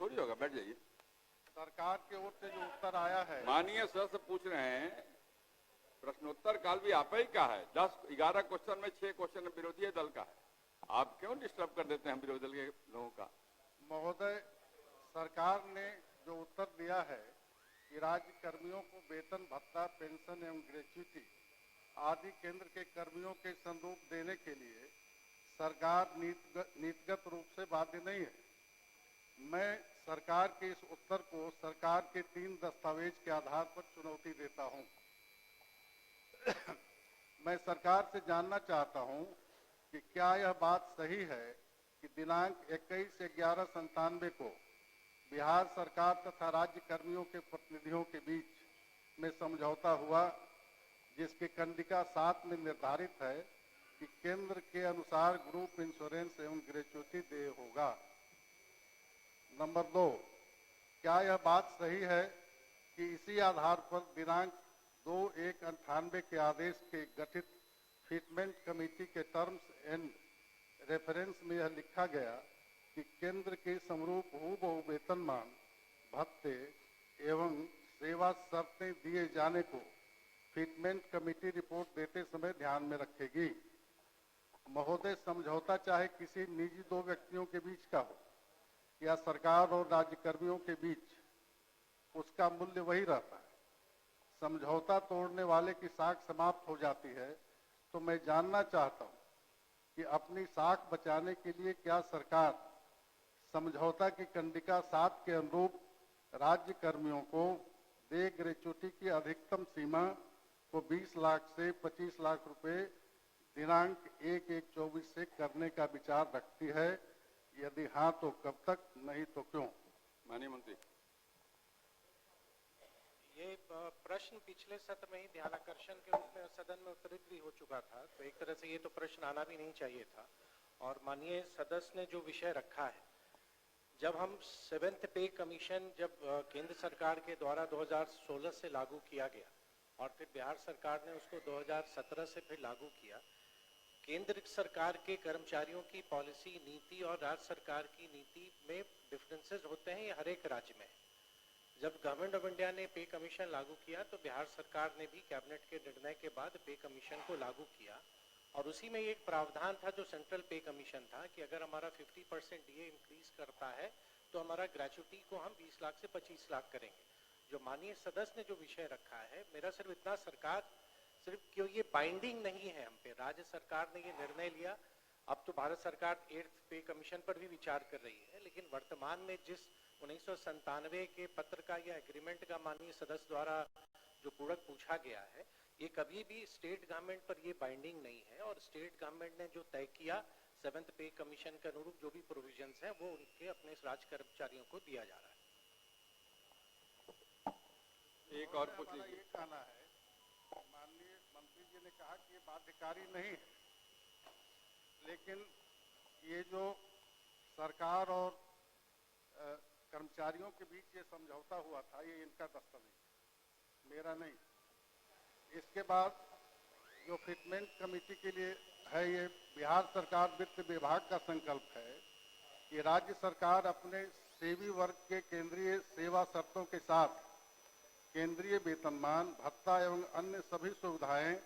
थोड़ी होगा, बैठ जाइए। सरकार की ओर से जो उत्तर आया है, माननीय सदस्य पूछ रहे हैं, प्रश्नोत्तर काल भी आप ही का है। 10-11 क्वेश्चन में 6 क्वेश्चन विरोधी दल का है। आप क्यों डिस्टर्ब कर देते हैं विरोधी दल के लोगों का? महोदय, सरकार ने जो उत्तर दिया है कि राज्य कर्मियों को वेतन भत्ता, पेंशन एवं ग्रेच्युटी आदि केंद्र के कर्मियों के संरूप देने के लिए सरकार नीतिगत रूप से बाध्य नहीं है। मैं सरकार के इस उत्तर को सरकार के 3 दस्तावेज के आधार पर चुनौती देता हूं। मैं सरकार से जानना चाहता हूं कि क्या यह बात सही है कि दिनांक 21/11/97 को बिहार सरकार तथा राज्य कर्मियों के प्रतिनिधियों के बीच में समझौता हुआ, जिसकी कंडिका 7 में निर्धारित है कि केंद्र के अनुसार ग्रुप इंश्योरेंस एवं ग्रेच्युटी देय होगा। नंबर 2, क्या यह बात सही है कि इसी आधार पर दिनांक 2/1/98 के आदेश के गठित फिटमेंट कमेटी के टर्म्स एंड रेफरेंस में यह लिखा गया कि केंद्र के समरूप हूबहू वेतनमान, भत्ते एवं सेवा शर्तें दिए जाने को फिटमेंट कमेटी रिपोर्ट देते समय ध्यान में रखेगी? महोदय, समझौता चाहे किसी निजी 2 व्यक्तियों के बीच का हो या सरकार और राज्य कर्मियों के बीच, उसका मूल्य वही रहता है। समझौता तोड़ने वाले की साख समाप्त हो जाती है। तो मैं जानना चाहता हूं कि अपनी साख बचाने के लिए क्या सरकार समझौता की कंडिका 7 के अनुरूप राज्य कर्मियों को देय ग्रेच्युटी की अधिकतम सीमा को 20 लाख से 25 लाख रुपए दिनांक 1/1/24 से करने का विचार रखती है? यदि हाँ तो कब तक, नहीं तो क्यों? माननीय मंत्री। ये प्रश्न पिछले सत्र में ही ध्यानाकर्षण के रूप में सदन में उत्तरित भी हो चुका था, तो एक तरह से ये तो प्रश्न आना भी नहीं चाहिए था। और माननीय सदस्य ने जो विषय रखा है, जब हम 7th पे कमीशन जब केंद्र सरकार के द्वारा 2016 से लागू किया गया और फिर बिहार सरकार ने उसको 2017 से फिर लागू किया, केंद्र सरकार के कर्मचारियों की पॉलिसी नीति और राज्य सरकार की नीति में डिफरेंसेस होते हैं, ये हर एक राज्य में। जब गवर्नमेंट ऑफ इंडिया ने पे कमीशन लागू किया तो बिहार सरकार ने भी कैबिनेट के निर्णय के बाद पे कमीशन को लागू किया, और उसी में एक प्रावधान था जो सेंट्रल पे कमीशन था कि अगर हमारा 50% डीए इंक्रीज करता है तो हमारा ग्रेच्युटी को हम 20 लाख से 25 लाख करेंगे। जो माननीय सदस्य ने जो विषय रखा है, मेरा सिर्फ इतना, सरकार सिर्फ क्यों ये बाइंडिंग नहीं है हम पे, राज्य सरकार ने ये निर्णय लिया, अब तो भारत सरकार 8th पे कमीशन पर भी विचार कर रही है, लेकिन वर्तमान में जिस 1997 के पत्र का या एग्रीमेंट का माननीय सदस्य द्वारा जो पूरक पूछा गया है, ये कभी भी स्टेट गवर्नमेंट पर ये बाइंडिंग नहीं है, और स्टेट गवर्नमेंट ने जो तय किया 7th पे कमीशन के अनुरूप जो भी प्रोविजंस हैं वो उनके अपने राज्य कर्मचारियों को दिया जा रहा है। एक और पूछ लीजिए। ये कहना है, माननीय मंत्री जी ने कहा कि ये बाध्यकारी नहीं है, लेकिन ये जो सरकार और कर्मचारियों के बीच ये समझौता हुआ था, ये इनका दस्तावेज, मेरा नहीं। इसके बाद जो फिटमेंट कमेटी के लिए है, ये बिहार सरकार वित्त विभाग का संकल्प है कि राज्य सरकार अपने सेवी वर्ग के केंद्रीय सेवा शर्तों के साथ केंद्रीय वेतनमान, भत्ता एवं अन्य सभी सुविधाएं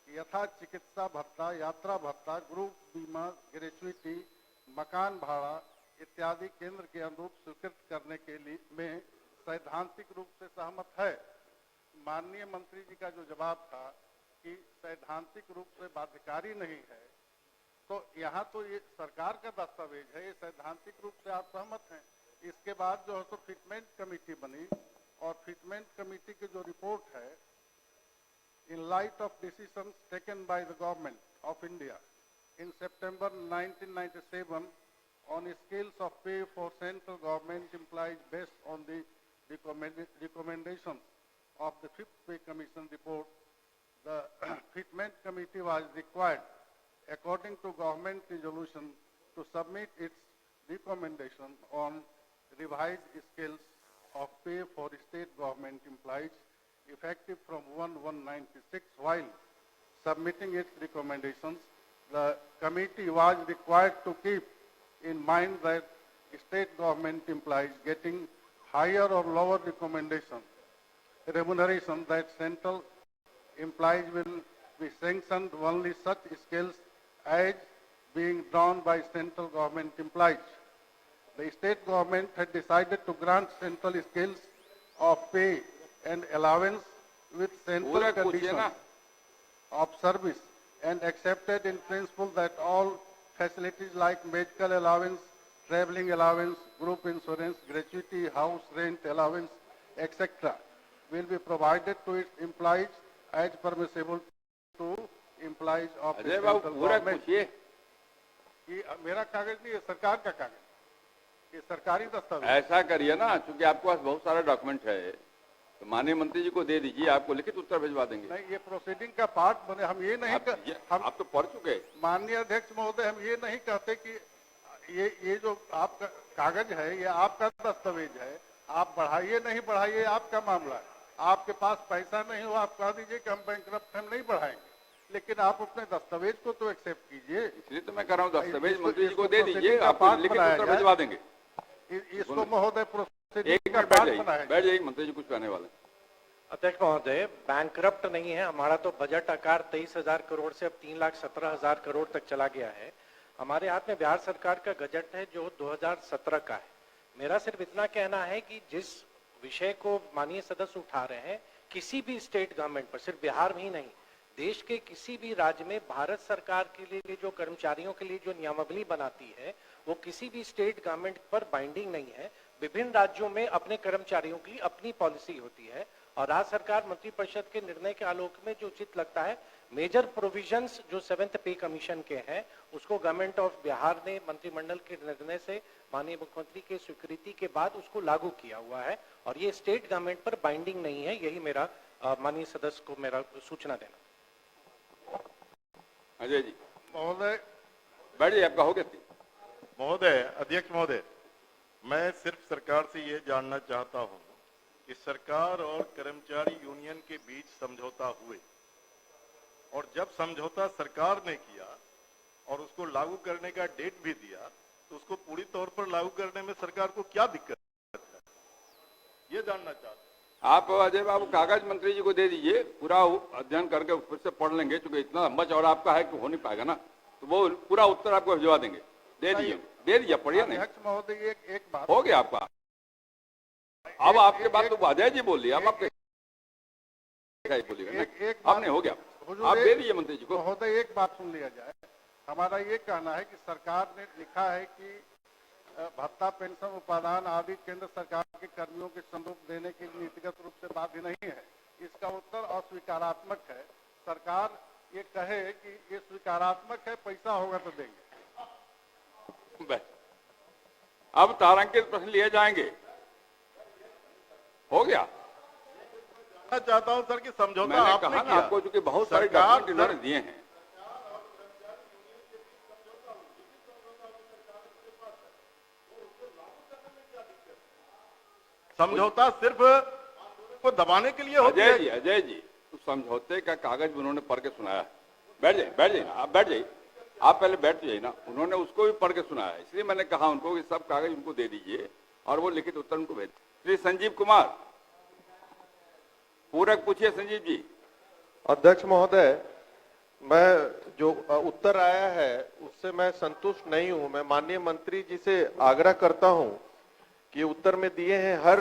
यथा चिकित्सा भत्ता, यात्रा भत्ता, ग्रुप बीमा, ग्रेच्युटी, मकान भाड़ा इत्यादि केंद्र के अनुरूप स्वीकृत करने के लिए में सैद्धांतिक रूप से सहमत है। माननीय मंत्री जी का जो जवाब था कि सैद्धांतिक रूप से बाध्यकारी नहीं है, तो यहाँ तो ये सरकार का दस्तावेज है, ये सैद्धांतिक रूप से आप सहमत हैं। इसके बाद जो है तो फिटमेंट कमेटी बनी, और फिटमेंट कमेटी की जो रिपोर्ट है, in light of decisions taken by the government of India in September 1997 on scales of pay for central government employees based on the recommendations of the 5th Pay Commission report, the Fitment Committee was required, according to government resolution, to submit its recommendation on revised scales of pay for state government employees effective from 1/1/96. While submitting its recommendations, the committee was required to keep in mind that state government employees getting higher or lower remuneration that central employees will be sanctioned only such scales as being drawn by central government employees. The state government had decided to grant central scales of pay and allowance with central पूरा पूछिए conditions ना। of service and accepted in principle that all facilities like medical allowance, traveling allowance, group insurance, gratuity, house rent allowance, etc. will be provided to its employees as permissible to employees of the Ajay Babu central पूरा government. पूछिए। ये मेरा कागज नहीं है, सरकार का कागज, ये सरकारी दस्तावेज। ऐसा करिए ना, चूंकि आपके पास बहुत सारे डॉक्यूमेंट है, तो माननीय मंत्री जी को दे दीजिए, आपको लिखित उत्तर भिजवा देंगे। नहीं, ये प्रोसीडिंग का पार्ट बने, हम ये नहीं आप तो पढ़ चुके। माननीय अध्यक्ष महोदय, हम ये नहीं कहते कि ये जो आपका कागज है ये आपका दस्तावेज है, आप बढ़ाइए नहीं बढ़ाइए आपका मामला है। आपके पास पैसा नहीं हो, आप कह दीजिए कि हम बैंकरप्ट हम नहीं बढ़ाएंगे, लेकिन आप अपने दस्तावेज को तो एक्सेप्ट कीजिए। इसलिए तो मैं कह रहा हूँ दस्तावेज मंत्री जी को दे इसको दीजिए, आपको लिखित उत्तर भिजवा देंगे। इसको महोदय एक मिनट बैठ जाइए, मंत्री जी कुछ कहने वाले। अध्यक्ष महोदय, बैंकरप्ट नहीं है हमारा, तो बजट आकार 23,000 करोड़ से अब 3,17,000 करोड़ तक चला गया है। हमारे हाथ में बिहार सरकार का बजट है जो 2017 का है। मेरा सिर्फ इतना कहना है कि जिस विषय को माननीय सदस्य उठा रहे हैं, किसी भी स्टेट गवर्नमेंट पर, सिर्फ बिहार में ही नहीं, देश के किसी भी राज्य में भारत सरकार के लिए जो कर्मचारियों के लिए जो नियमावली बनाती है वो किसी भी स्टेट गवर्नमेंट पर बाइंडिंग नहीं है। विभिन्न राज्यों में अपने कर्मचारियों की अपनी पॉलिसी होती है और राज्य सरकार मंत्रिपरिषद के निर्णय के आलोक में जो उचित लगता है, मेजर प्रोविजंस जो 7th पे कमीशन के हैं उसको गवर्नमेंट ऑफ बिहार ने मंत्रिमंडल के निर्णय से माननीय मुख्यमंत्री के स्वीकृति के बाद उसको लागू किया हुआ है और ये स्टेट गवर्नमेंट पर बाइंडिंग नहीं है। यही मेरा माननीय सदस्य को मेरा सूचना देना। अजय जी महोदय, बैठ जाइए, आपका हो गया। महोदय, अध्यक्ष महोदय, मैं सिर्फ सरकार से ये जानना चाहता हूं कि सरकार और कर्मचारी यूनियन के बीच समझौता हुए और जब समझौता सरकार ने किया और उसको लागू करने का डेट भी दिया, तो उसको पूरी तौर पर लागू करने में सरकार को क्या दिक्कत है, ये जानना चाहता हूं। आप अजय बाबू कागज मंत्री जी को दे दीजिए, पूरा अध्ययन करके फिर से पढ़ लेंगे, क्योंकि इतना लंबा चौड़ा आपका है कि हो नहीं पाएगा ना, तो वो पूरा उत्तर आपको भिजवा देंगे। दे दीजिए, पढ़िए। नहीं अध्यक्ष महोदय, एक बात हो गया आपका। अब आपके बात तो अजय जी बोल लिया, अब आपके बोलिएगा, आपने हो गया, आप दे दीजिए मंत्री जी को। महोदय, एक बात सुन लिया जाए। हमारा ये कहना है कि सरकार ने लिखा है कि भत्ता, पेंशन, उपादान आदि केंद्र सरकार के कर्मियों के स्वरूप देने के लिए नीतिगत रूप से बाध्य नहीं है। इसका उत्तर अस्वीकारात्मक है। सरकार ये कहे कि ये स्वीकारात्मक है, पैसा होगा तो देंगे। अब तारांकित प्रश्न लिए जाएंगे। हो गया। मैं चाहता हूं सर कि समझौता मैंने आपने कहा ना किया। आपको, चूंकि बहुत सारे सरकार डॉक्यूमेंट इन्होंने दिए हैं। समझौता सिर्फ को दबाने के लिए होता है। अजय जी उस समझौते का कागज उन्होंने पढ़ के सुनाया। बैठ जाइए ना, आप बैठ जाइए, आप पहले बैठ जाइए ना। उन्होंने उसको भी पढ़ के सुनाया, इसलिए मैंने कहा उनको कि सब कागज उनको दे दीजिए और वो लिखित उत्तर उनको भेज। श्री संजीव कुमार, पूरक पूछिए संजीव जी। अध्यक्ष महोदय, मैं जो उत्तर आया है उससे मैं संतुष्ट नहीं हूं। मैं माननीय मंत्री जी से आग्रह करता हूं कि उत्तर में दिए हैं हर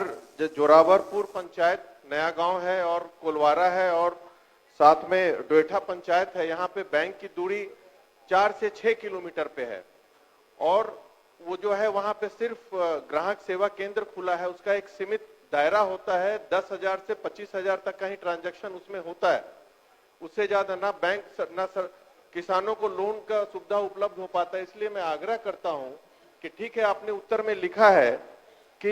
जोरावरपुर पंचायत नया गांव है और कोलवारा है और साथ में डोएठा पंचायत है, यहाँ पे बैंक की दूरी 4 से 6 किलोमीटर पे है और वो जो है वहां पे सिर्फ ग्राहक सेवा केंद्र खुला है। उसका एक सीमित दायरा होता है, 10,000 से 25,000 तक का ही ट्रांजैक्शन उसमें होता है। उससे ज्यादा ना बैंक ना किसानों को लोन का सुविधा उपलब्ध हो पाता है। इसलिए मैं आग्रह करता हूं कि ठीक है, आपने उत्तर में लिखा है कि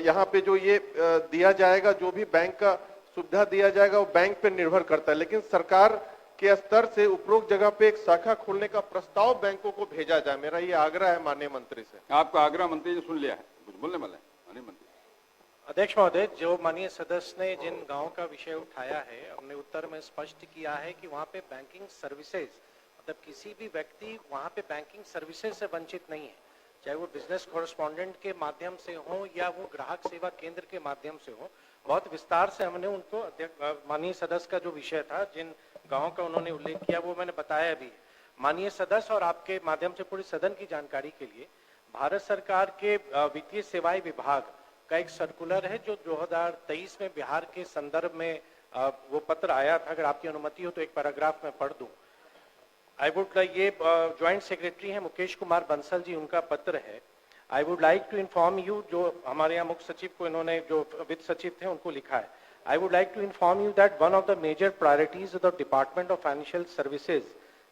यहाँ पे जो ये दिया जाएगा, जो भी बैंक का सुविधा दिया जाएगा वो बैंक पे निर्भर करता है, लेकिन सरकार के स्तर से उपरोक्त जगह पे एक शाखा खोलने का प्रस्ताव बैंकों को भेजा जाए। मेरा ये आग्रह है माननीय मंत्री से। आपका आग्रह मंत्री जी सुन लिया है, कुछ बोलने वाले हैं माननीय मंत्री? अध्यक्ष महोदय, जो माननीय सदस्य ने जिन गांव का विषय उठाया है, हमने उत्तर में स्पष्ट किया है कि वहां पे बैंकिंग सर्विसेज, मतलब किसी भी व्यक्ति वहां पे बैंकिंग सर्विसेज से वंचित नहीं है। चाहे वो बिजनेस कॉरेस्पॉन्डेंट के माध्यम से हो या वो ग्राहक सेवा केंद्र के माध्यम से हो, बहुत विस्तार से हमने उनको माननीय सदस्य का जो विषय था, जिन गांवों का उन्होंने उल्लेख किया, वो मैंने बताया भी। माननीय सदस्य और आपके माध्यम से पूरे सदन की जानकारी के लिए, भारत सरकार के वित्तीय सेवाएं विभाग का एक सर्कुलर है जो 2023 में बिहार के संदर्भ में वो पत्र आया था। अगर आपकी अनुमति हो तो एक पैराग्राफ में पढ़ दूं। आई वुड ये ज्वाइंट सेक्रेटरी है मुकेश कुमार बंसल जी, उनका पत्र है। I would like to inform you, जो हमारे यहाँ मुख्य सचिव को इन्होंने, जो वित्त सचिव थे, उनको लिखा है। I would like to inform you that one of the major priorities of the department of financial services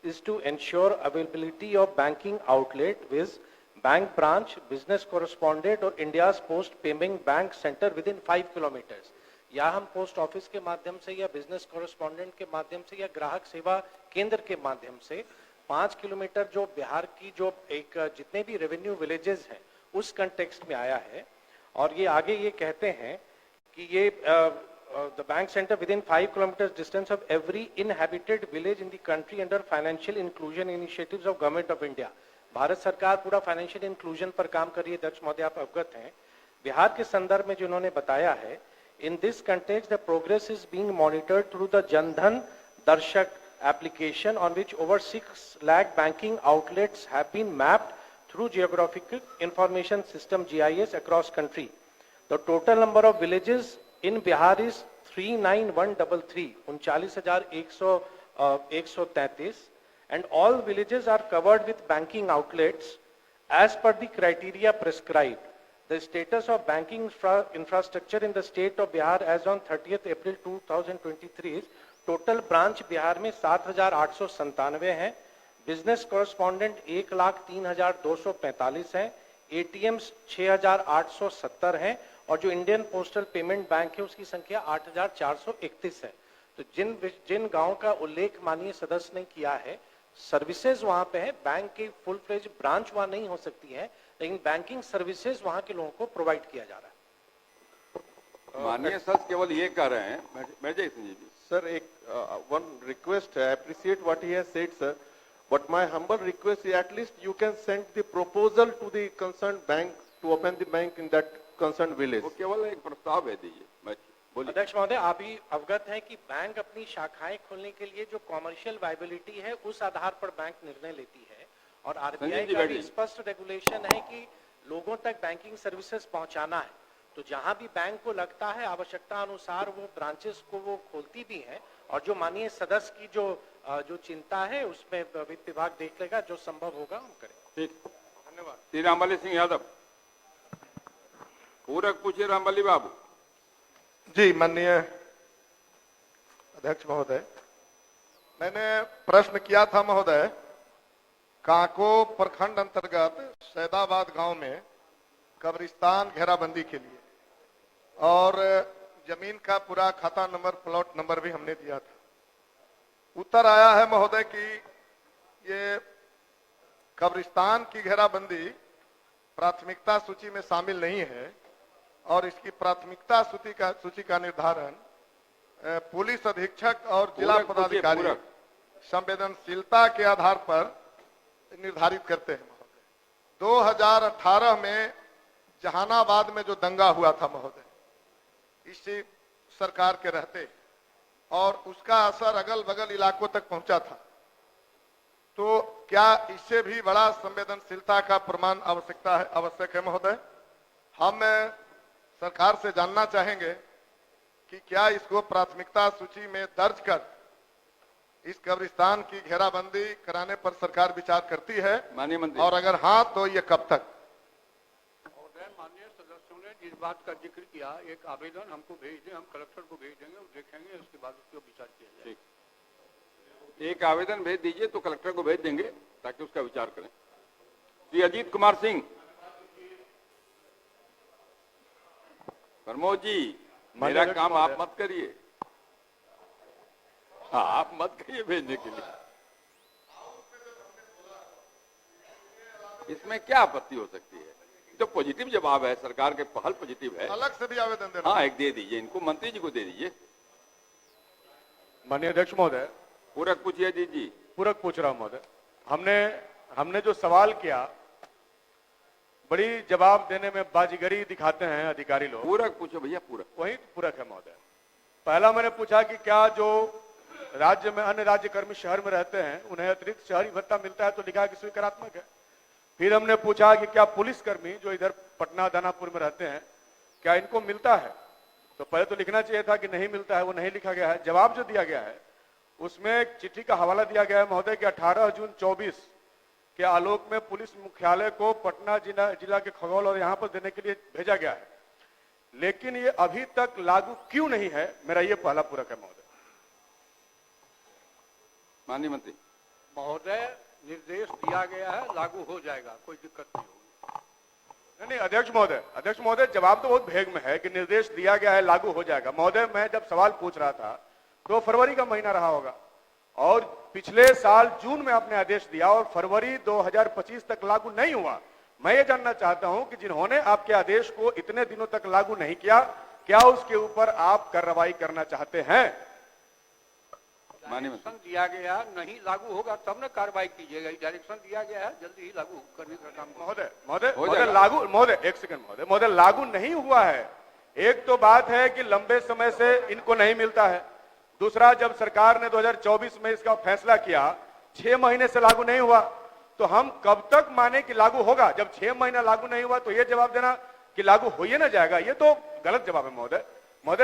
is to ensure availability of banking outlet with bank branch, business correspondent or India's post payment bank center within 5 kilometers। या हम post office के माध्यम से या business correspondent के माध्यम से या ग्राहक सेवा केंद्र के माध्यम से 5 किलोमीटर जो बिहार की जो एक जितने भी रेवेन्यू विलेजेस हैं उस कंटेक्स्ट में आया है। और ये आगे ये कहते हैं कि ये the bank center within 5 kilometers distance of every inhabited village in the country under financial inclusion initiatives of government of India। Bharat सरकार पूरा फाइनेंशियल इंक्लूजन पर काम कर रही है। अध्यक्ष महोदय, आप अवगत हैं। बिहार के संदर्भ में जो उन्होंने बताया है, in this context the progress is being monitored through the Jan Dhan दर्शक application on which over 6 lakh banking outlets have been mapped through geographical information system GIS across country। The total number of villages in Bihar is 39133, 39,133, and all villages are covered with banking outlets as per the criteria prescribed। The status of banking infrastructure in the state of Bihar as on 30th April 2023 is total branch Bihar में 7,897 हैं, business correspondent 1,03,245 हैं, ATMs 6,870 हैं और जो Indian postal payment bank है उसकी संख्या 8,431 है। तो जिन गांवों का उल्लेख माननीय सदस्य ने किया है, सर्विसेज वहां पे है। बैंक की फुल फ्लेज ब्रांच वहां नहीं हो सकती है, लेकिन बैंकिंग सर्विसेज वहां के लोगों को प्रोवाइड किया जा रहा है। माननीय सदस्य केवल ये कह रहे हैं, मैं जय Singh ji Sir, one request. I appreciate what he has said, sir. But my humble request is at least you can send the proposal to the concerned bank to open the bank in that concerned village. वो केवल एक प्रस्ताव है, दीजिए। बोलिए। अध्यक्ष महोदय, आप भी अवगत हैं कि बैंक अपनी शाखाएं खोलने के लिए जो कॉमर्शियल वायबिलिटी है उस आधार पर बैंक निर्णय लेती है और आरबीआई का भी स्पष्ट रेगुलेशन है कि लोगों तक बैंकिंग सर्विसेज पहुंचाना है। तो जहां भी बैंक को लगता है आवश्यकता अनुसार वो ब्रांचेस को वो खोलती भी है। और जो माननीय सदस्य की जो चिंता है उसमें वित्त विभाग देख लेगा, जो संभव होगा हम करें। ठीक, धन्यवाद। श्री रामबली सिंह यादव, पूरक पूछिए रामबली बाबू। जी, माननीय अध्यक्ष महोदय, मैंने प्रश्न किया था महोदय, काको प्रखंड अंतर्गत सैदाबाद गांव में कब्रिस्तान घेराबंदी के लिए, और जमीन का पूरा खाता नंबर, प्लॉट नंबर भी हमने दिया था। उत्तर आया है महोदय कि ये कब्रिस्तान की घेराबंदी प्राथमिकता सूची में शामिल नहीं है और इसकी प्राथमिकता सूची का निर्धारण पुलिस अधीक्षक और जिला पदाधिकारी संवेदनशीलता के आधार पर निर्धारित करते हैं महोदय। 2018 में जहानाबाद में जो दंगा हुआ था महोदय, इसी सरकार के रहते, और उसका असर अगल बगल इलाकों तक पहुंचा था। तो क्या इससे भी बड़ा संवेदनशीलता का प्रमाण आवश्यक है महोदय? हम सरकार से जानना चाहेंगे कि क्या इसको प्राथमिकता सूची में दर्ज कर इस कब्रिस्तान की घेराबंदी कराने पर सरकार विचार करती है, माननीय मंत्री, और अगर हाँ तो ये कब तक? माननीय सदस्यों ने जिस बात का जिक्र किया, एक आवेदन हमको भेज दें, हम कलेक्टर को भेज देंगे, देखेंगे, उसके बाद उसको विचार किया जाए। ठीक, एक आवेदन भेज दीजिए तो कलेक्टर को भेज देंगे ताकि उसका विचार करें। श्री अजीत कुमार सिंह। प्रमोद जी, मेरा काम आप मत करिए। हाँ, आप मत करिए भेजने के लिए। इसमें क्या आपत्ति हो सकती है? तो पॉजिटिव जवाब है, सरकार के पहल पॉजिटिव है। अलग से भी आवेदन देना? हाँ, एक दे दीजिए इनको, मंत्री जी को दे दीजिए। माननीय अध्यक्ष महोदय, पूरक पूछिए। जी, पूरक पूछ रहा हूं महोदय। हमने जो सवाल किया बड़ी जवाब देने में बाजीगरी दिखाते हैं अधिकारी लोग। पूरक पूछो भैया, पूरक। वही पूरक है महोदय। पहला मैंने पूछा कि क्या जो राज्य में अन्य राज्य कर्मी शहर में रहते हैं उन्हें अतिरिक्त शहरी भत्ता मिलता है, तो लिखा है कि स्वीकारात्मक है। फिर हमने पूछा कि क्या पुलिस कर्मी जो इधर पटना दानापुर में रहते हैं क्या इनको मिलता है, तो पहले तो लिखना चाहिए था कि नहीं मिलता है, वो नहीं लिखा गया है। जवाब जो दिया गया है उसमें एक चिट्ठी का हवाला दिया गया है महोदय कि 18 जून 24 के आलोक में पुलिस मुख्यालय को पटना जिला के खगौल और यहां पर देने के लिए भेजा गया है, लेकिन ये अभी तक लागू क्यों नहीं है, मेरा ये पहला पूरक है महोदय। माननीय मंत्री। महोदय, निर्देश दिया गया है, लागू हो जाएगा, कोई दिक्कत नहीं होगी। नहीं अध्यक्ष महोदय जवाब तो बहुत भेग में है कि निर्देश दिया गया है, लागू हो जाएगा। महोदय मैं जब सवाल पूछ रहा था तो फरवरी का महीना रहा होगा और पिछले साल जून में आपने आदेश दिया और फरवरी 2025 तक लागू नहीं हुआ। मैं ये जानना चाहता हूं कि जिन्होंने आपके आदेश को इतने दिनों तक लागू नहीं किया, क्या उसके ऊपर आप कार्रवाई करना चाहते हैं? डायरेक्शन दिया गया, नहीं लागू होगा तब न कार्रवाई कीजिएगा। डायरेक्शन दिया गया है, जल्दी ही लागू करने का काम। महोदय लागू नहीं हुआ है। एक तो बात है कि लंबे समय से इनको नहीं मिलता है, दूसरा जब सरकार ने 2024 में इसका फैसला किया 6 महीने से लागू नहीं हुआ, तो हम कब तक माने कि लागू होगा? जब 6 महीना लागू नहीं हुआ तो ये जवाब देना कि लागू हो ही ना जाएगा, ये तो गलत जवाब है महोदय।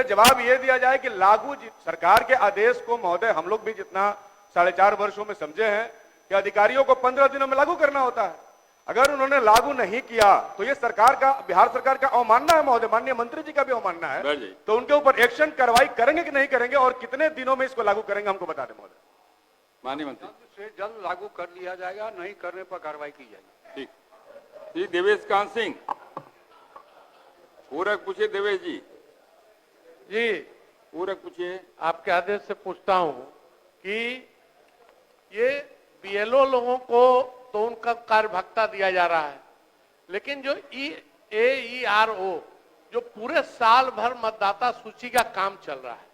जवाब ये दिया जाए कि लागू सरकार के आदेश को महोदय हम लोग भी जितना 4.5 वर्षों में समझे हैं कि अधिकारियों को 15 दिनों में लागू करना होता है। अगर उन्होंने लागू नहीं किया तो ये सरकार का, बिहार सरकार का अवमानना है महोदय, माननीय मंत्री जी का भी अवमानना है। तो उनके ऊपर एक्शन कार्रवाई करेंगे कि नहीं करेंगे और कितने दिनों में इसको लागू करेंगे हमको बता दें महोदय। माननीय मंत्री। जल्द से जल्द लागू कर लिया जाएगा, नहीं करने पर कार्रवाई की जाएगी। ठीक। श्री देवेश कांत सिंह, पूरक पूछिए। देवेश जी जी पूरक पूछिए। आपके आदेश से पूछता हूं कि ये बीएलओ लोगों को तो उनका कार्य भत्ता दिया जा रहा है, लेकिन जो AERO जो पूरे साल भर मतदाता सूची का काम चल रहा है,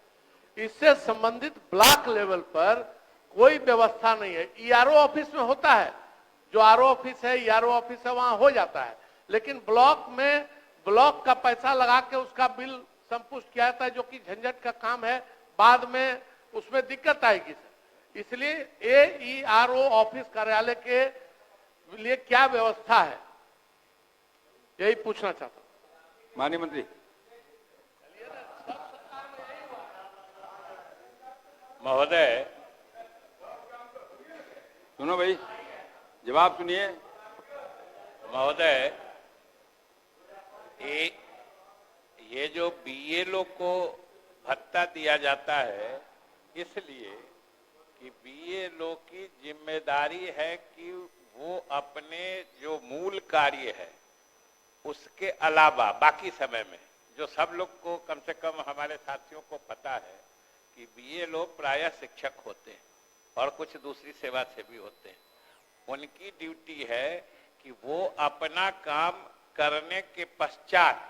इससे संबंधित ब्लॉक लेवल पर कोई व्यवस्था नहीं है। ERO ऑफिस में होता है, जो RO ऑफिस है, ERO ऑफिस है, वहां हो जाता है, लेकिन ब्लॉक में ब्लॉक का पैसा लगा के उसका बिल संपुष्ट किया जाता है, जो कि झंझट का काम है, बाद में उसमें दिक्कत आएगी सर। इसलिए AERO ऑफिस कार्यालय के लिए क्या व्यवस्था है, यही पूछना चाहता हूं। माननीय मंत्री। महोदय सुनो भाई, जवाब सुनिए। महोदय, ये जो बीएलओ को भत्ता दिया जाता है, इसलिए कि बीएलओ की जिम्मेदारी है कि वो अपने जो मूल कार्य है उसके अलावा बाकी समय में, जो सब लोग को कम से कम हमारे साथियों को पता है कि बीएलओ प्रायः शिक्षक होते हैं और कुछ दूसरी सेवा से भी होते हैं, उनकी ड्यूटी है कि वो अपना काम करने के पश्चात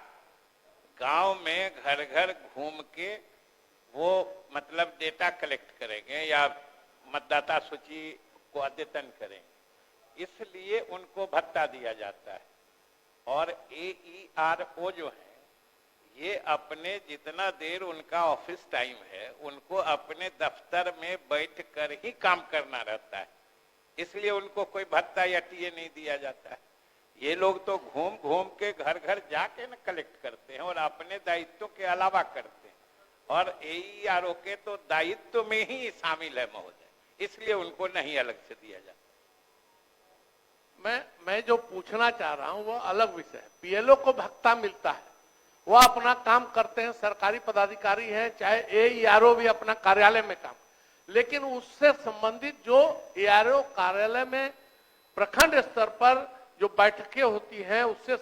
गांव में घर घर घूम के वो मतलब डेटा कलेक्ट करेंगे या मतदाता सूची को अद्यतन करेंगे, इसलिए उनको भत्ता दिया जाता है। और AERO जो है ये अपने जितना देर उनका ऑफिस टाइम है उनको अपने दफ्तर में बैठ कर ही काम करना रहता है, इसलिए उनको कोई भत्ता या टीए नहीं दिया जाता है। ये लोग तो घूम घूम के घर घर जाके न कलेक्ट करते हैं और अपने दायित्व के अलावा करते हैं, और AERO के तो दायित्व में ही शामिल है महोदय, इसलिए उनको नहीं अलग से दिया जाता। मैं जो पूछना चाह रहा हूं वो अलग विषय है। बीएलओ को भत्ता मिलता है, वो अपना काम करते हैं, सरकारी पदाधिकारी हैं, चाहे AERO भी अपना कार्यालय में काम, लेकिन उससे संबंधित जो AERO कार्यालय में प्रखंड स्तर पर जो बैठकें होती हैं उससे